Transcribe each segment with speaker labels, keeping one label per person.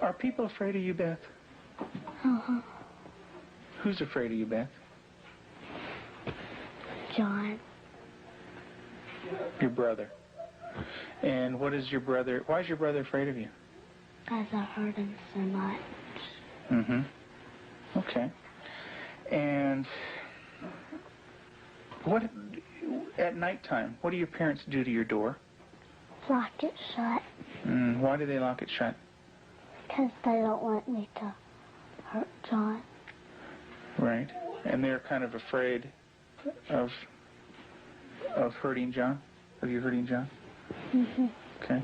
Speaker 1: Are people afraid of you, Beth?
Speaker 2: Uh-huh.
Speaker 1: Who's afraid of you, Beth?
Speaker 2: John.
Speaker 1: Your brother. And what is your brother, why is your brother afraid of you?
Speaker 2: Because I hurt him so much.
Speaker 1: Mm-hmm. Okay. And what, at nighttime, what do your parents do to your door?
Speaker 2: Lock it shut.
Speaker 1: Why do they lock it shut?
Speaker 2: Because they don't want me to hurt John.
Speaker 1: Right. And they're kind of afraid of hurting John? Of you hurting John?
Speaker 2: Mm-hmm.
Speaker 1: Okay.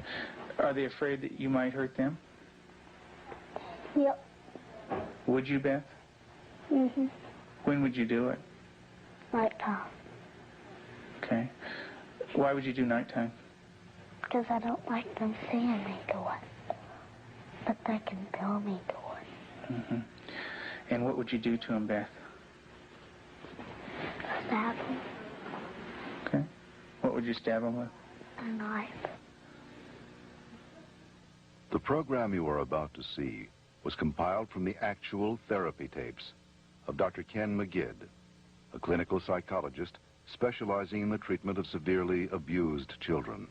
Speaker 1: Are they afraid that you might hurt them?
Speaker 2: Yep.
Speaker 1: Would you, Beth?
Speaker 2: Mm-hmm.
Speaker 1: When would you do it?
Speaker 2: Nighttime.
Speaker 1: Okay. Why would you do nighttime?
Speaker 2: Because I don't like them seeing me do it. But they can feel me do it.
Speaker 1: Mm-hmm. And what would you do to him, Beth?
Speaker 2: Stab him.
Speaker 1: Okay. What would you stab him with?
Speaker 2: A knife.
Speaker 3: The program you are about to see was compiled from the actual therapy tapes of Dr. Ken McGidd, a clinical psychologist specializing in the treatment of severely abused children.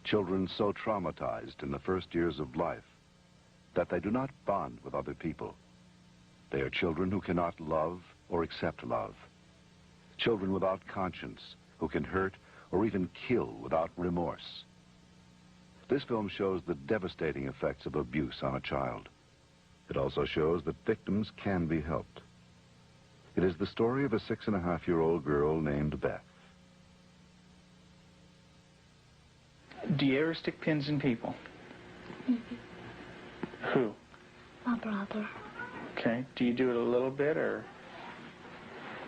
Speaker 3: Children so traumatized in the first years of life that they do not bond with other people. They are children who cannot love or accept love. Children without conscience who can hurt or even kill without remorse. This film shows the devastating effects of abuse on a child. It also shows that victims can be helped. It is the story of a 6.5-year-old girl named Beth.
Speaker 1: Do you ever stick pins in people?
Speaker 2: Mm-hmm.
Speaker 1: Who?
Speaker 2: My brother.
Speaker 1: Okay. Do you do it a little bit or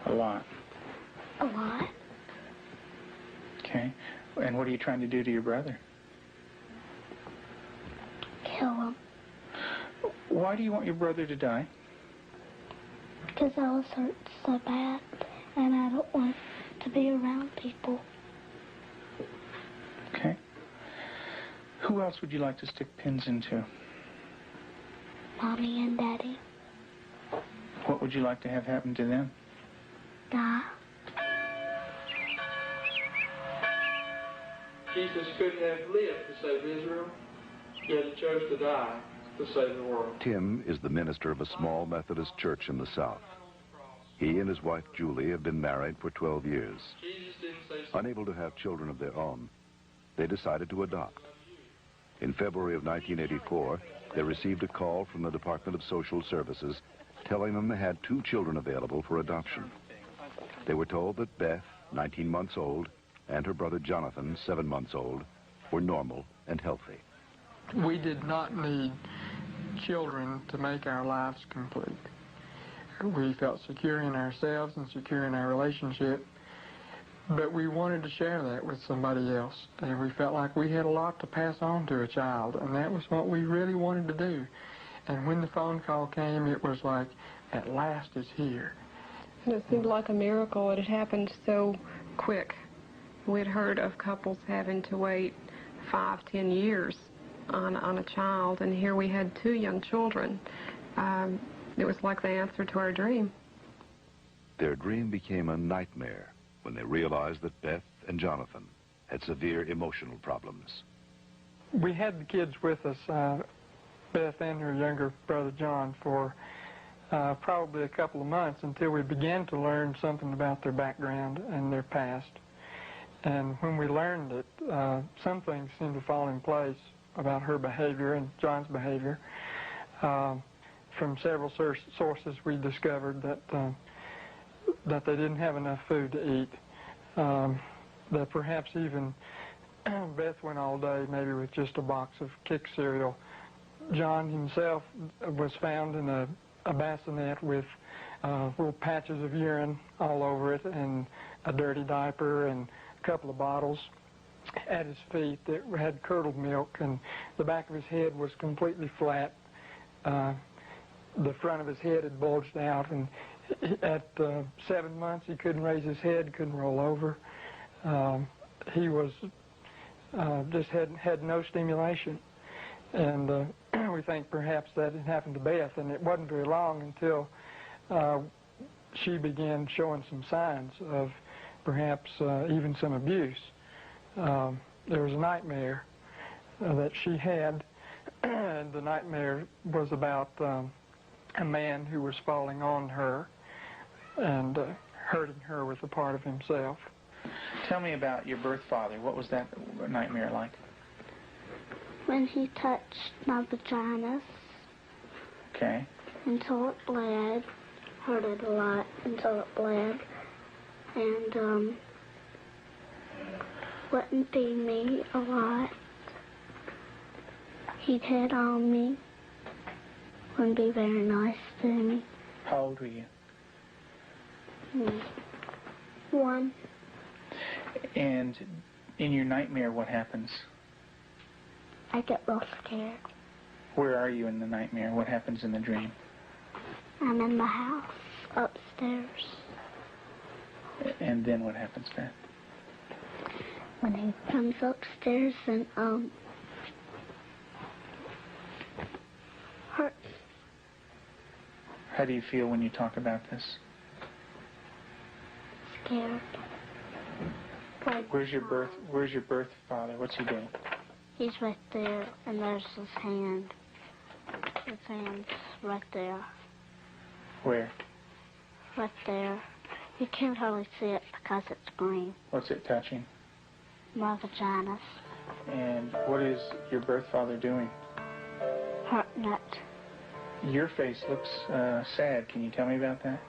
Speaker 1: a lot?
Speaker 2: A lot.
Speaker 1: Okay. And what are you trying to do to your brother?
Speaker 2: Kill him.
Speaker 1: Why do you want your brother to die?
Speaker 2: Because I was hurt so bad, and I don't want to be around people.
Speaker 1: Okay. Who else would you like to stick pins into?
Speaker 2: Mommy and Daddy.
Speaker 1: What would you like to have happen to them?
Speaker 2: Die.
Speaker 4: Jesus could have lived to save Israel, yet he chose to die to save the world.
Speaker 3: Tim is the minister of a small Methodist church in the South. He and his wife Julie have been married for 12 years.
Speaker 4: Jesus didn't say so.
Speaker 3: Unable to have children of their own, they decided to adopt. In February of 1984, they received a call from the Department of Social Services telling them they had 2 children available for adoption. They were told that Beth, 19 months old, and her brother Jonathan, 7 months old, were normal and healthy.
Speaker 5: We did not need children to make our lives complete. We felt secure in ourselves and secure in our relationship, but we wanted to share that with somebody else, and we felt like we had a lot to pass on to a child, and that was what we really wanted to do. And when the phone call came, it was like, at last it's here.
Speaker 6: It seemed like a miracle. It had happened so quick. We'd heard of couples having to wait 5, 10 years on a child, and here we had 2 young children. It was like the answer to our dream.
Speaker 3: Their dream became a nightmare when they realized that Beth and Jonathan had severe emotional problems.
Speaker 5: We had the kids with us, Beth and her younger brother John, for probably a couple of months until we began to learn something about their background and their past. And when we learned it, some things seemed to fall in place about her behavior and John's behavior. From several sources, we discovered that they didn't have enough food to eat. That perhaps even Beth went all day maybe with just a box of Kick cereal. John himself was found in a bassinet with little patches of urine all over it and a dirty diaper and a couple of bottles at his feet that had curdled milk, and the back of his head was completely flat. The front of his head had bulged out, and at 7 months he couldn't raise his head, couldn't roll over. He was just had no stimulation, and we think perhaps that had happened to Beth, and it wasn't very long until she began showing some signs of perhaps even some abuse. There was a nightmare that she had, and the nightmare was about a man who was falling on her and hurting her with a part of himself.
Speaker 7: Tell me about your birth father. What was that nightmare like?
Speaker 2: When he touched my vaginas
Speaker 7: Okay.
Speaker 2: until it bled, hurt it a lot until it bled, and wouldn't feed me a lot. He'd hit on me, wouldn't be very nice to me.
Speaker 7: How old were you?
Speaker 2: 1.
Speaker 7: And in your nightmare, what happens?
Speaker 2: I get real scared.
Speaker 7: Where are you in the nightmare? What happens in the dream?
Speaker 2: I'm in the house, upstairs.
Speaker 7: And then what happens, Beth?
Speaker 2: When he comes upstairs and hurts.
Speaker 7: How do you feel when you talk about this?
Speaker 2: Scared.
Speaker 7: Where's your birth father? What's he doing?
Speaker 2: He's right there, and there's his hand. His hand's right there.
Speaker 7: Where?
Speaker 2: Right there. You can't hardly see it because it's green.
Speaker 7: What's it touching?
Speaker 2: My vaginas.
Speaker 7: And what is your birth father doing?
Speaker 2: Hurting it.
Speaker 7: Your face looks sad. Can you tell me about that?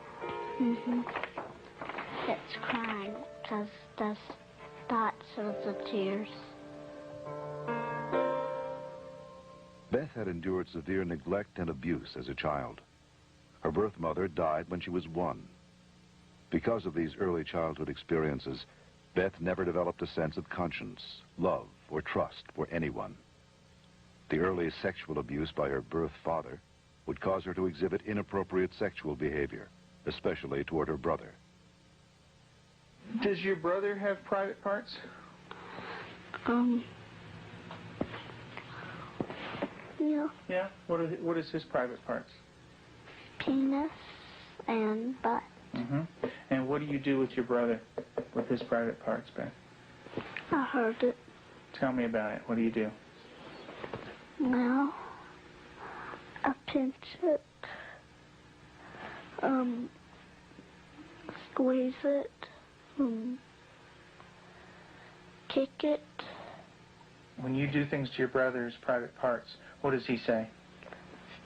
Speaker 2: It's crying because there's dots of the tears.
Speaker 3: Beth had endured severe neglect and abuse as a child. Her birth mother died when she was 1. Because of these early childhood experiences, Beth never developed a sense of conscience, love, or trust for anyone. The early sexual abuse by her birth father would cause her to exhibit inappropriate sexual behavior, especially toward her brother.
Speaker 7: Does your brother have private parts?
Speaker 2: Yeah.
Speaker 7: Yeah? What is his private parts?
Speaker 2: Penis and butt.
Speaker 7: And what do you do with your brother with his private parts, Beth?
Speaker 2: I heard it.
Speaker 7: Tell me about it. What do you do?
Speaker 2: Well, I pinch it, squeeze it, kick it.
Speaker 7: When you do things to your brother's private parts, what does he say?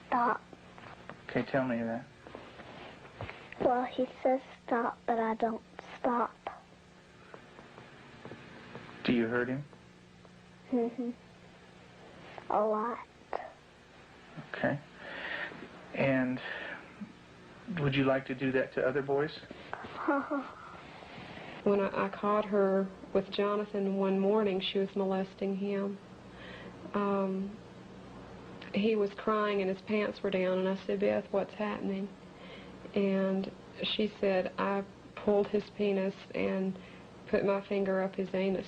Speaker 2: Stop.
Speaker 7: Okay, tell me that.
Speaker 2: Well, he says stop, but I don't stop.
Speaker 7: Do you hurt him?
Speaker 2: A lot.
Speaker 7: Okay. And would you like to do that to other boys?
Speaker 6: When I caught her with Jonathan one morning, she was molesting him. He was crying and his pants were down, and I said, Beth, what's happening? And she said, I pulled his penis and put my finger up his anus.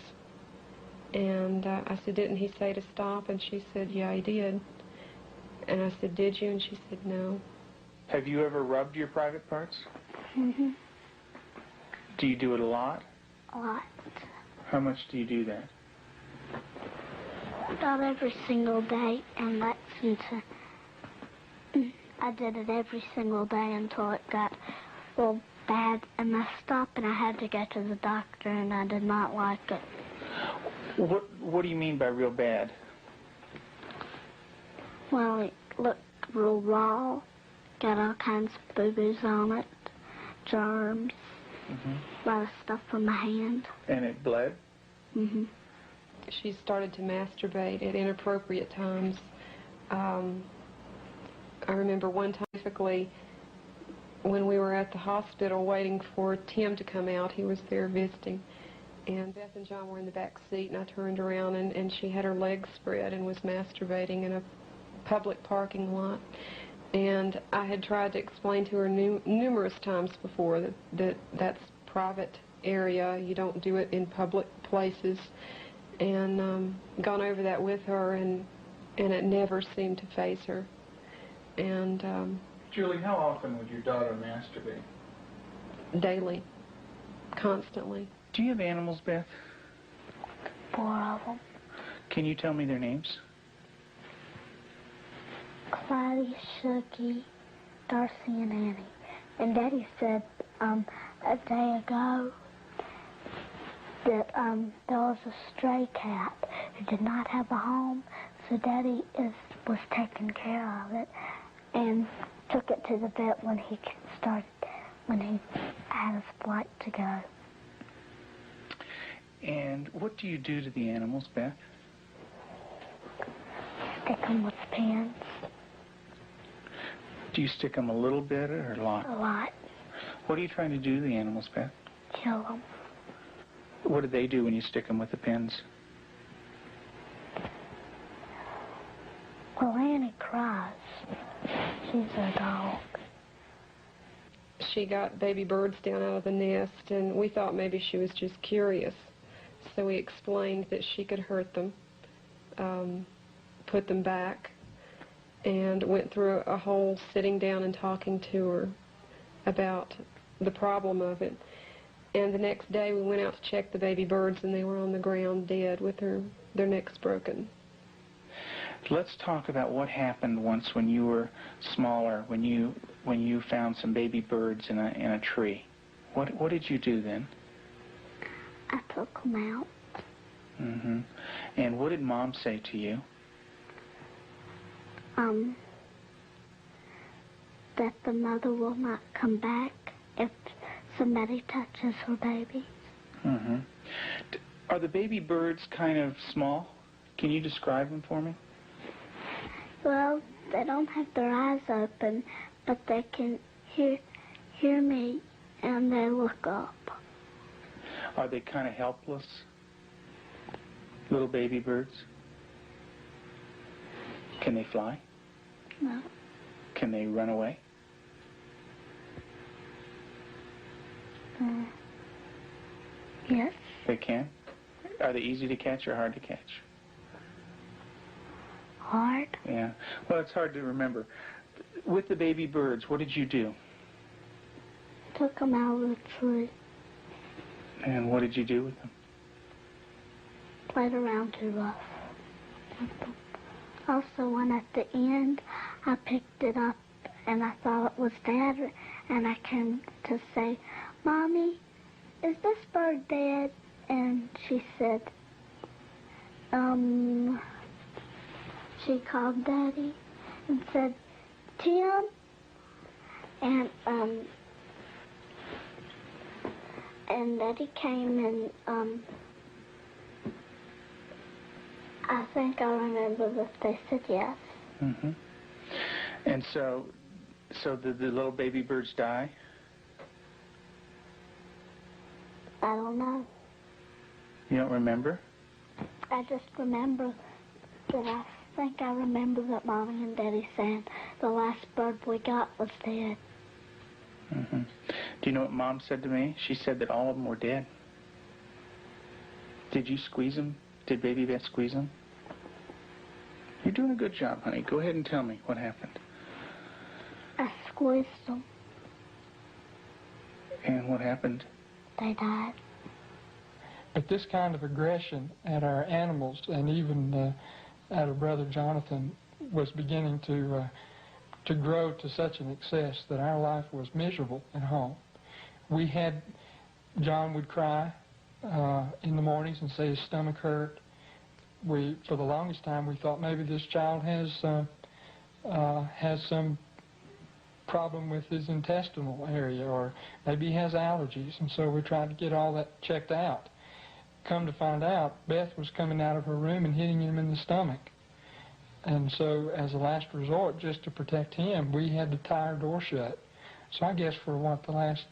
Speaker 6: And I said, didn't he say to stop? And she said, yeah, he did. And I said, did you? And she said, no.
Speaker 7: Have you ever rubbed your private parts? Do you do it a lot?
Speaker 2: A lot.
Speaker 7: How much do you do that?
Speaker 2: Not every single day, and that's until I did it every single day until it got real bad, and I stopped, and I had to go to the doctor, and I did not like it.
Speaker 7: What do you mean by real bad?
Speaker 2: Well, it looked real raw, got all kinds of boo-boos on it, germs, a lot of stuff from my hand.
Speaker 7: And it bled?
Speaker 6: She started to masturbate at inappropriate times. I remember one time, specifically, when we were at the hospital waiting for Tim to come out. He was there visiting. And Beth and John were in the back seat, and I turned around, and she had her legs spread and was masturbating in a public parking lot. And I had tried to explain to her numerous times before that that's private area. You don't do it in public places. And gone over that with her, and and it never seemed to faze her. And
Speaker 7: Julie, how often would your daughter masturbate?
Speaker 6: daily, constantly.
Speaker 7: Do you have animals, Beth?
Speaker 2: 4 of them.
Speaker 7: Can you tell me their names?
Speaker 2: Clyde, Shuggy, Darcy, and Annie. And Daddy said a day ago that there was a stray cat who did not have a home, so Daddy was taking care of it and took it to the vet when he had his flight to go.
Speaker 7: And what do you do to the animals, Beth?
Speaker 2: Stick them with pins.
Speaker 7: Do you stick them a little bit or a lot?
Speaker 2: A lot.
Speaker 7: What are you trying to do to the animals, Beth?
Speaker 2: Kill them.
Speaker 7: What do they do when you stick them with the pins?
Speaker 2: Well, Annie cries. She's a dog.
Speaker 6: She got baby birds down out of the nest, and we thought maybe she was just curious. So we explained that she could hurt them, put them back, and went through a whole sitting down and talking to her about the problem of it. And the next day we went out to check the baby birds, and they were on the ground dead with their necks broken.
Speaker 7: Let's talk about what happened once when you were smaller, when you found some baby birds in a tree. What did you do then?
Speaker 2: I took them out.
Speaker 7: Mm-hmm. And what did Mom say to you?
Speaker 2: That the mother will not come back if somebody touches her baby.
Speaker 7: Mm-hmm. Are the baby birds kind of small? Can you describe them for me?
Speaker 2: Well, they don't have their eyes open, but they can hear me, and they look up.
Speaker 7: Are they kind of helpless? Little baby birds? Can they fly?
Speaker 2: No.
Speaker 7: Can they run away?
Speaker 2: Yes.
Speaker 7: They can? Are they easy to catch or hard to catch?
Speaker 2: Hard.
Speaker 7: Yeah. Well, it's hard to remember. With the baby birds, what did you do?
Speaker 2: Took them out of the tree.
Speaker 7: And what did you do with them?
Speaker 2: Played around too rough. Also, when at the end, I picked it up and I thought it was Dad, and I came to say, Mommy, is this bird dead? And she said, she called Daddy and said, Tim, and Daddy came and, I think I remember that they said yes.
Speaker 7: Mm-hmm. And so did the little baby birds die?
Speaker 2: I don't know.
Speaker 7: You don't remember?
Speaker 2: I just remember that I think I remember that Mommy and Daddy said the last bird we got was dead.
Speaker 7: Mm-hmm. Do you know what Mom said to me? She said that all of them were dead. Did you squeeze them? Did Baby Beth squeeze them? You're doing a good job, honey. Go ahead and tell me what happened.
Speaker 2: I squeezed them.
Speaker 7: And what happened?
Speaker 2: They died.
Speaker 5: But this kind of aggression at our animals, and even at our brother Jonathan, was beginning to grow to such an excess that our life was miserable at home. John would cry in the mornings and say his stomach hurt. For the longest time, we thought maybe this child has some problem with his intestinal area, or maybe he has allergies, and so we tried to get all that checked out. Come to find out, Beth was coming out of her room and hitting him in the stomach. And so as a last resort, just to protect him, we had to tie our door shut. So I guess for the last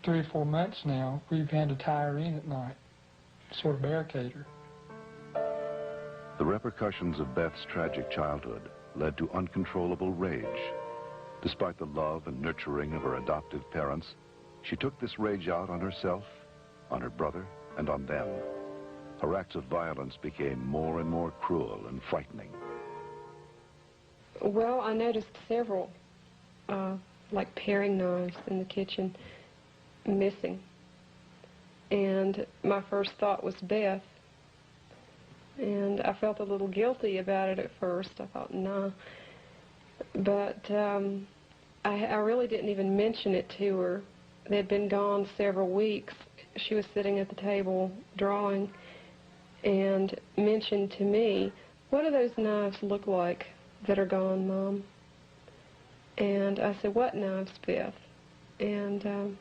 Speaker 5: 3 or 4 months now, we've had to tie her in at night, sort of barricade her.
Speaker 3: The repercussions of Beth's tragic childhood led to uncontrollable rage. Despite the love and nurturing of her adoptive parents, she took this rage out on herself, on her brother, and on them. her acts of violence became more and more cruel and frightening.
Speaker 6: Well, I noticed several, like paring knives in the kitchen, missing. And my first thought was Beth. And I felt a little guilty about it at first. I thought, nah. But I really didn't even mention it to her. They'd been gone several weeks. She was sitting at the table drawing and mentioned to me, "What do those knives look like that are gone, Mom?" And I said, "What knives, Beth?" And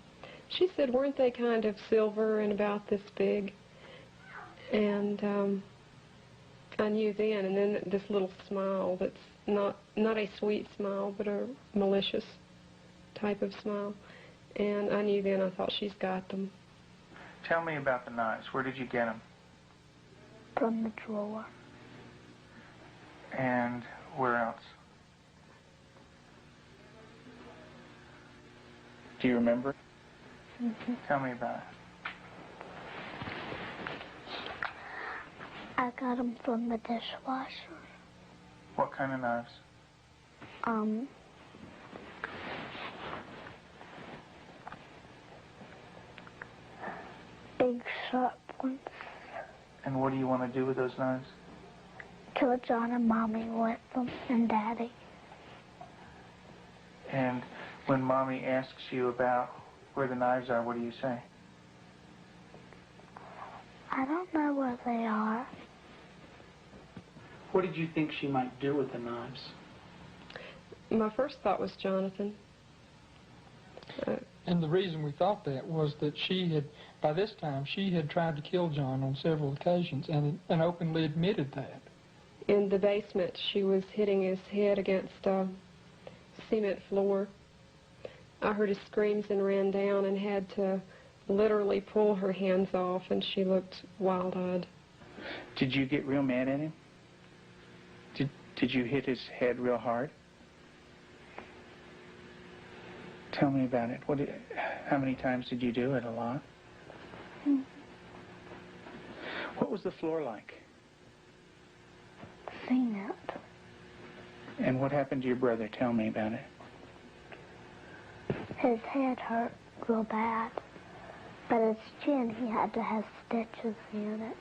Speaker 6: she said, "Weren't they kind of silver and about this big?" And I knew then, and then this little smile that's not a sweet smile, but a malicious type of smile. And I knew then, I thought, she's got them.
Speaker 7: Tell me about the knives. Where did you get them?
Speaker 2: From the drawer.
Speaker 7: And where else? Do you remember?
Speaker 2: Mm-hmm.
Speaker 7: Tell me about it.
Speaker 2: I got them from the dishwasher.
Speaker 7: What kind of knives?
Speaker 2: Big sharp ones.
Speaker 7: And what do you want to do with those knives?
Speaker 2: Kill John and Mommy with them, and Daddy.
Speaker 7: And when Mommy asks you about where the knives are, what do you say?
Speaker 2: I don't know where they are.
Speaker 8: What did you think she might do with the knives?
Speaker 6: My first thought was Jonathan.
Speaker 5: And the reason we thought that was that she had, by this time, she had tried to kill John on several occasions and openly admitted that.
Speaker 6: In the basement, she was hitting his head against a cement floor. I heard his screams and ran down and had to literally pull her hands off, and she looked wild-eyed.
Speaker 7: Did you get real mad at him? Did you hit his head real hard? Tell me about it. How many times did you do it? A lot?
Speaker 2: Mm-hmm.
Speaker 7: What was the floor like?
Speaker 2: Cement.
Speaker 7: And what happened to your brother? Tell me about it.
Speaker 2: His head hurt real bad, but his chin, he had to have stitches in it.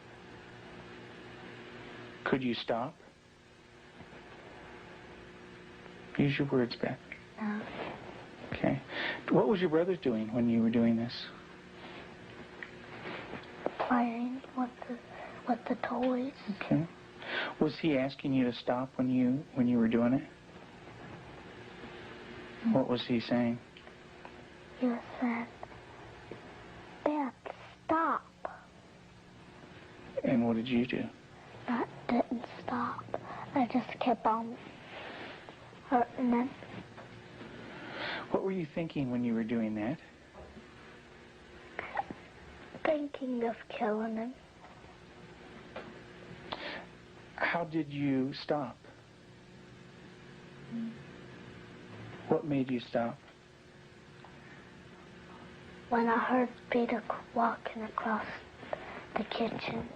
Speaker 7: Could you stop? Use your words, Beth.
Speaker 2: No.
Speaker 7: Okay. What was your brother doing when you were doing this?
Speaker 2: Playing with the toys.
Speaker 7: Okay. Was he asking you to stop when you were doing it? What was he saying?
Speaker 2: He said, "Beth, stop."
Speaker 7: And what did you do?
Speaker 2: I didn't stop. I just kept on hurting him.
Speaker 7: What were you thinking when you were doing that?
Speaker 2: Thinking of killing him.
Speaker 7: How did you stop? What made you stop?
Speaker 2: When I heard Peter walking across the kitchen.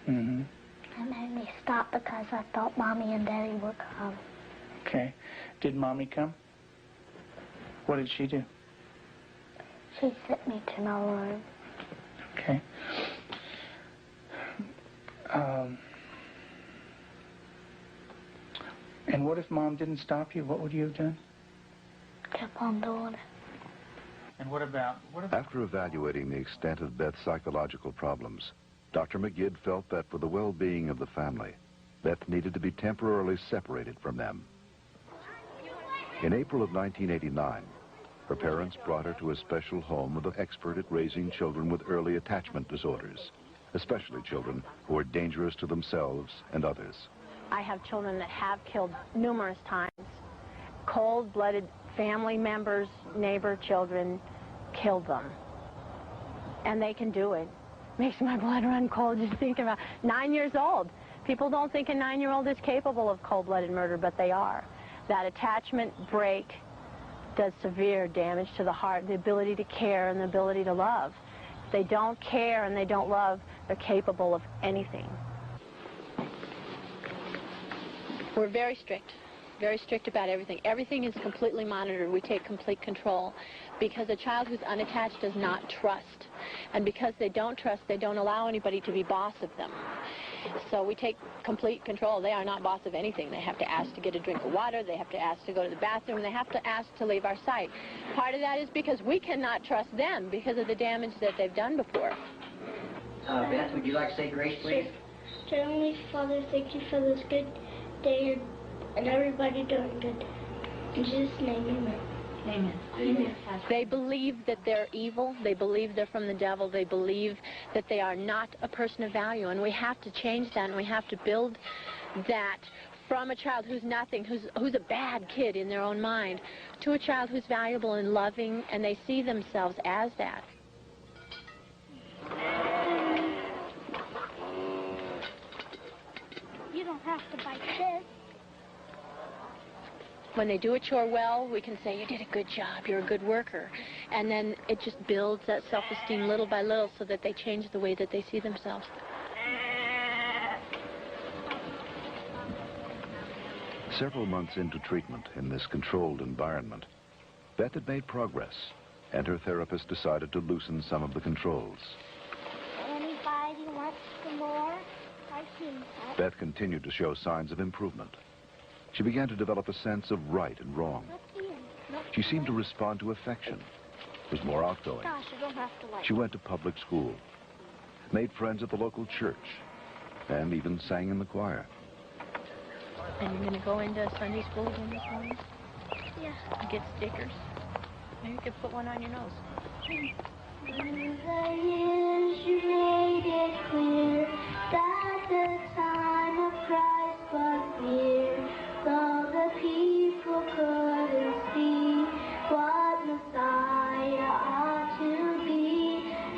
Speaker 7: Mm-hmm.
Speaker 2: It made me stop because I thought Mommy and Daddy would come.
Speaker 7: Okay. Did Mommy come? What did she do?
Speaker 2: She sent me to my room.
Speaker 7: Okay. And what if Mom didn't stop you? What would you have done?
Speaker 2: Kept on doing it.
Speaker 7: And what about...
Speaker 3: After evaluating the extent of Beth's psychological problems, Dr. McGid felt that for the well-being of the family, Beth needed to be temporarily separated from them. In April of 1989, her parents brought her to a special home with an expert at raising children with early attachment disorders, especially children who are dangerous to themselves and others.
Speaker 9: I have children that have killed numerous times. Cold-blooded family members, neighbor children killed them. And they can do it. Makes my blood run cold just thinking about 9 years old. People don't think a 9-year-old is capable of cold-blooded murder, but they are. That attachment break does severe damage to the heart, the ability to care and the ability to love. If they don't care and they don't love, They're capable of anything. We're very strict about everything. Everything is completely monitored. We take complete control because a child who's unattached does not trust. And because they don't trust, they don't allow anybody to be boss of them. So we take complete control. They are not boss of anything. They have to ask to get a drink of water. They have to ask to go to the bathroom. They have to ask to leave our sight. Part of that is because we cannot trust them because of the damage that they've done before.
Speaker 10: Beth, would you like to say grace, please?
Speaker 2: Dear Heavenly Father, thank you for this good day and everybody doing good. In Jesus' name, amen.
Speaker 9: Amen. Amen. They believe that they're evil. They believe they're from the devil. They believe that they are not a person of value. And we have to change that, and we have to build that from a child who's nothing, who's a bad kid in their own mind, to a child who's valuable and loving, and they see themselves as that.
Speaker 2: You don't have to bite this.
Speaker 9: When they do a chore well, we can say, you did a good job, you're a good worker. And then it just builds that self-esteem little by little so that they change the way that they see themselves.
Speaker 3: Several months into treatment in this controlled environment, Beth had made progress, and her therapist decided to loosen some of the controls.
Speaker 2: Anybody wants some more? I've seen that.
Speaker 3: Beth continued to show signs of improvement. She began to develop a sense of right and wrong. She seemed to respond to affection, was more outgoing.
Speaker 2: Gosh, you don't have to like
Speaker 3: She went to public school, made friends at the local church, and even sang in the choir.
Speaker 9: And you're going to go into Sunday school again this morning?
Speaker 2: Yeah.
Speaker 9: And get stickers? Maybe you could put one on your nose.
Speaker 2: Through the years you made it clear that the time of Christ was near. Though the people couldn't see what Messiah ought to be,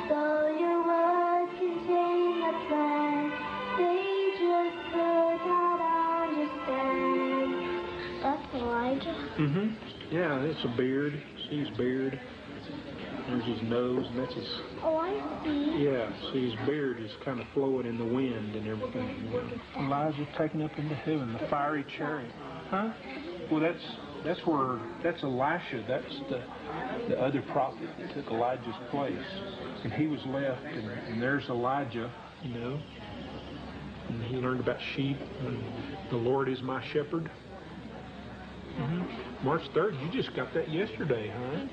Speaker 2: though your word contained a plan, they just could not understand. That's Elijah?
Speaker 11: Mm-hmm. Yeah, it's a beard. See his beard. There's his nose, and that's his...
Speaker 2: Oh, I see.
Speaker 11: Yeah, see his beard is kind of flowing in the wind and everything. Elijah taken up into heaven, the fiery chariot. Huh? Well, that's Elisha. That's the other prophet that took Elijah's place. And he was left, and there's Elijah, you know. And he learned about sheep, and the Lord is my shepherd. Mm-hmm. March 3rd, you just got that yesterday, huh?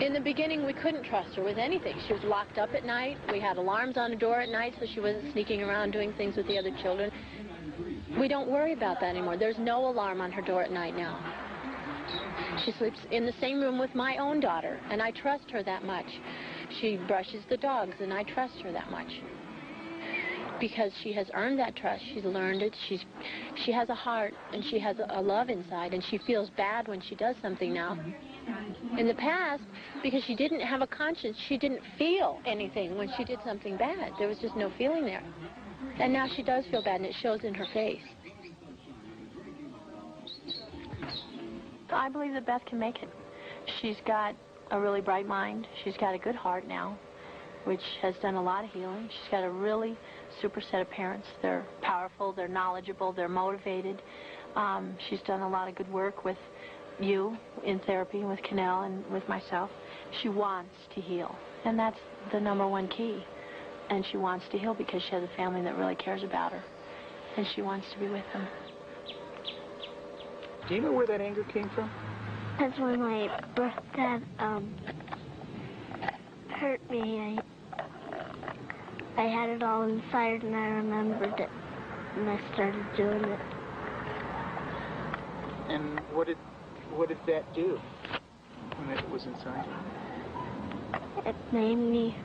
Speaker 9: In the beginning, we couldn't trust her with anything. She was locked up at night. We had alarms on the door at night so she wasn't sneaking around doing things with the other children. We don't worry about that anymore. There's no alarm on her door at night now. She sleeps in the same room with my own daughter, and I trust her that much. She brushes the dogs, and I trust her that much. Because she has earned that trust. She's learned it. She has a heart, and she has a love inside, and she feels bad when she does something now. In the past, because she didn't have a conscience, she didn't feel anything when she did something bad. There was just no feeling there. And now she does feel bad, and it shows in her face. I believe that Beth can make it. She's got a really bright mind. She's got a good heart now, which has done a lot of healing. She's got a really super set of parents. They're powerful, they're knowledgeable, they're motivated. She's done a lot of good work with you in therapy, with Cannell and with myself. She wants to heal, and that's the #1 key. And she wants to heal because she has a family that really cares about her, and she wants to be with them.
Speaker 7: Do you know where that anger came from?
Speaker 2: That's when my birth dad hurt me. I had it all inside, and I remembered it, and I started doing it.
Speaker 7: And what did that do when it was inside?
Speaker 2: It made me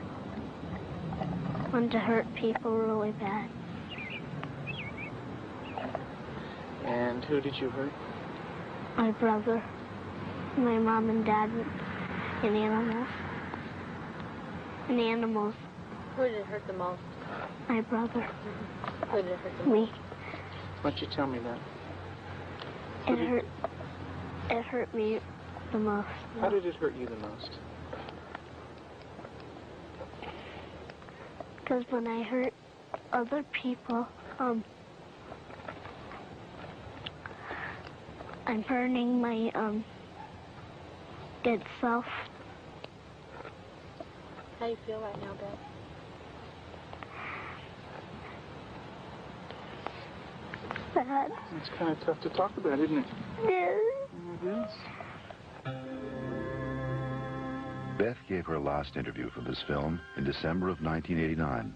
Speaker 2: want to hurt people really bad.
Speaker 7: And who did you hurt?
Speaker 2: My brother, my mom and dad, and animals. And animals.
Speaker 9: Who did it hurt the most?
Speaker 2: My brother.
Speaker 9: Who did it hurt the most?
Speaker 2: Me.
Speaker 7: Why don't you tell me that?
Speaker 2: It hurt. It hurt me the most.
Speaker 7: How did it hurt you the most?
Speaker 2: Because when I hurt other people, I'm hurting my good self.
Speaker 9: How do you feel right now, Beth?
Speaker 2: Sad.
Speaker 7: It's kind of tough to talk about, isn't it?
Speaker 2: Yeah.
Speaker 7: It is.
Speaker 3: Beth gave her last interview for this film in December of 1989.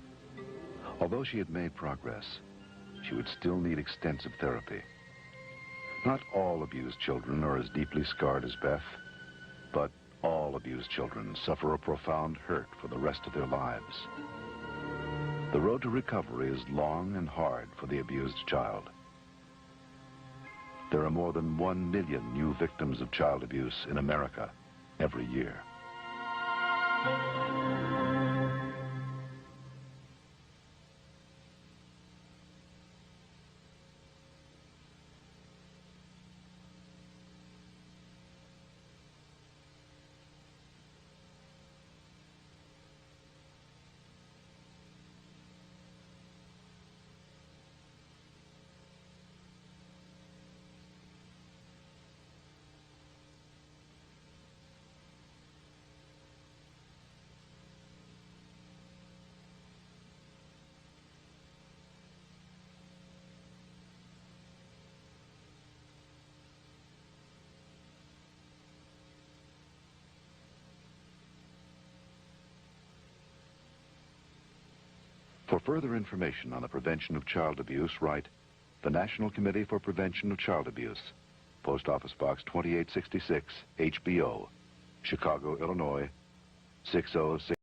Speaker 3: Although she had made progress, she would still need extensive therapy. Not all abused children are as deeply scarred as Beth, but all abused children suffer a profound hurt for the rest of their lives. The road to recovery is long and hard for the abused child. There are more than 1 million new victims of child abuse in America every year. For further information on the prevention of child abuse, write the National Committee for Prevention of Child Abuse, Post Office Box 2866, HBO, Chicago, Illinois, 606.